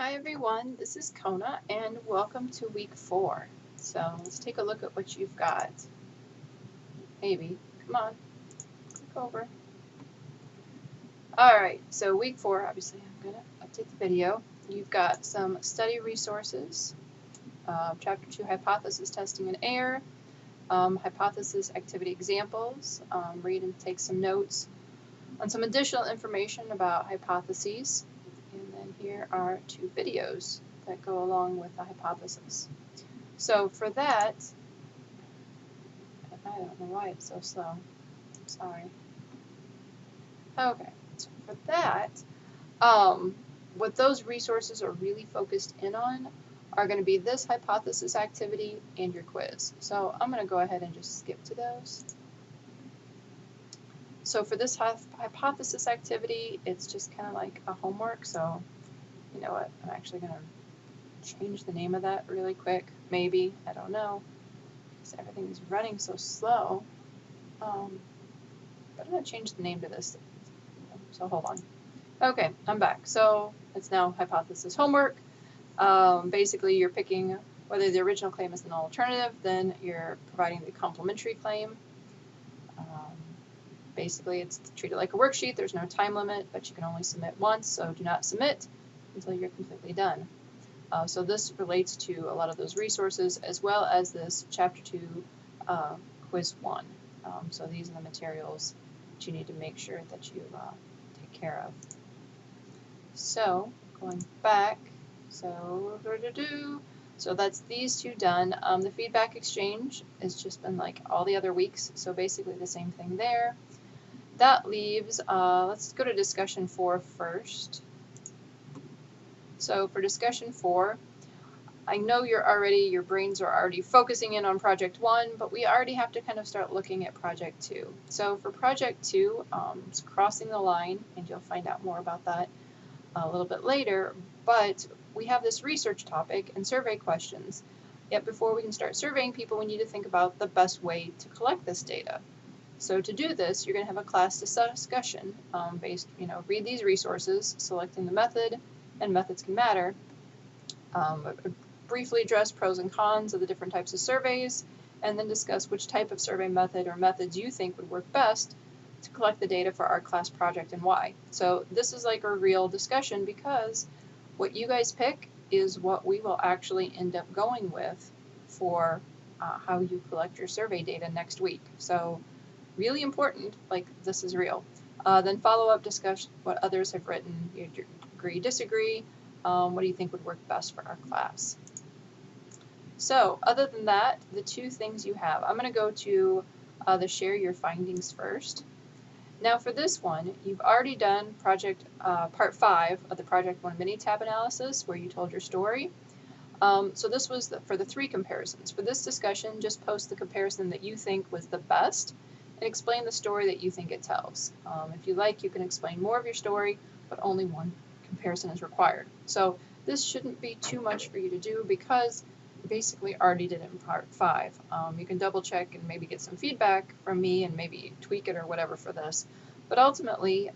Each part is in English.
Hi everyone, this is Kona and welcome to week 4. So let's take a look at what you've got. Maybe. Come on, click over. Alright, so week 4, obviously I'm going to update the video. You've got some study resources, chapter 2 hypothesis testing and error, hypothesis activity examples, read and take some notes on some additional information about hypotheses. And then here are 2 videos that go along with the hypothesis. So for that, I don't know why it's so slow. I'm sorry. Okay, so for that, what those resources are really focused in on are going to be this hypothesis activity and your quiz. So I'm going to go ahead and just skip to those. So for this hypothesis activity, it's just kind of like a homework. So you know what, I'm actually going to change the name of that really quick. Maybe, I don't know, because everything's running so slow. But I'm going to change the name to this. So hold on. Okay, I'm back. So it's now hypothesis homework. Basically, you're picking whether the original claim is an alternative, then you're providing the complementary claim. Basically, it's treated like a worksheet. There's no time limit, but you can only submit once, so do not submit until you're completely done. So this relates to a lot of those resources, as well as this Chapter 2 Quiz 1. So these are the materials that you need to make sure that you take care of. So going back, so that's these 2 done. The feedback exchange has just been like all the other weeks, so basically the same thing there. That leaves, let's go to discussion 4 first. So for discussion 4, I know your brains are already focusing in on project 1, but we already have to kind of start looking at project 2. So for project 2, it's crossing the line, and you'll find out more about that a little bit later, but we have this research topic and survey questions. Yet before we can start surveying people, we need to think about the best way to collect this data. So to do this, you're going to have a class discussion read these resources, selecting the method, and methods can matter. Briefly address pros and cons of the different types of surveys, and then discuss which type of survey method or methods you think would work best to collect the data for our class project and why. So this is like a real discussion because what you guys pick is what we will actually end up going with for how you collect your survey data next week. So really important, like this is real. Then follow-up discuss what others have written, you agree, disagree, what do you think would work best for our class. So other than that, the 2 things you have, I'm going to go to the share your findings first. Now for this one, you've already done project part 5 of the project 1 mini-tab analysis where you told your story. So this was for the 3 comparisons. For this discussion, just post the comparison that you think was the best and explain the story that you think it tells. If you like, you can explain more of your story, but only 1 comparison is required. So this shouldn't be too much for you to do because you basically already did it in part 5. You can double check and maybe get some feedback from me and maybe tweak it or whatever for this. But ultimately,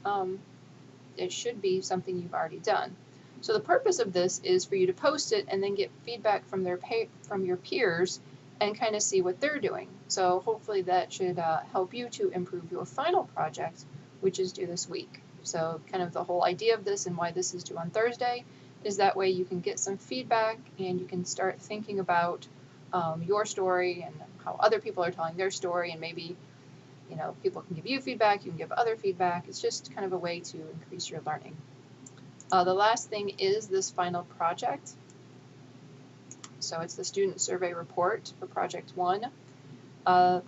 it should be something you've already done. So the purpose of this is for you to post it and then get feedback from your peers and kind of see what they're doing. So hopefully that should help you to improve your final project, which is due this week. So kind of the whole idea of this and why this is due on Thursday is that way you can get some feedback and you can start thinking about your story and how other people are telling their story, and maybe people can give you feedback, you can give other feedback. It's just kind of a way to increase your learning. The last thing is this final project. So it's the student survey report for project 1.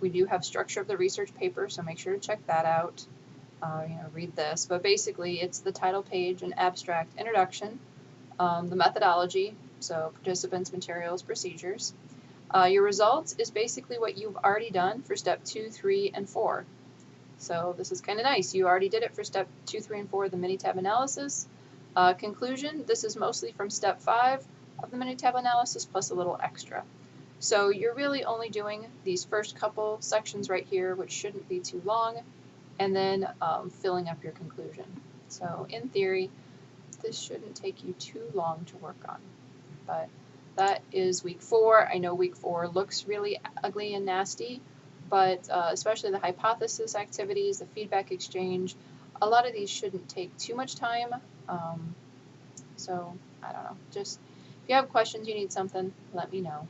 We do have structure of the research paper, so make sure to check that out. Read this, but basically it's the title page and abstract introduction, the methodology, so participants, materials, procedures. Your results is basically what you've already done for step 2, 3, and 4. So this is kind of nice. You already did it for step 2, 3, and 4 of the mini-tab analysis. Conclusion, this is mostly from step 5 of the mini-tab analysis plus a little extra. So you're really only doing these first couple sections right here, which shouldn't be too long, and then filling up your conclusion. So in theory, this shouldn't take you too long to work on. But that is week 4. I know week 4 looks really ugly and nasty, but especially the hypothesis activities, the feedback exchange, a lot of these shouldn't take too much time. So I don't know, just if you have questions, you need something, let me know.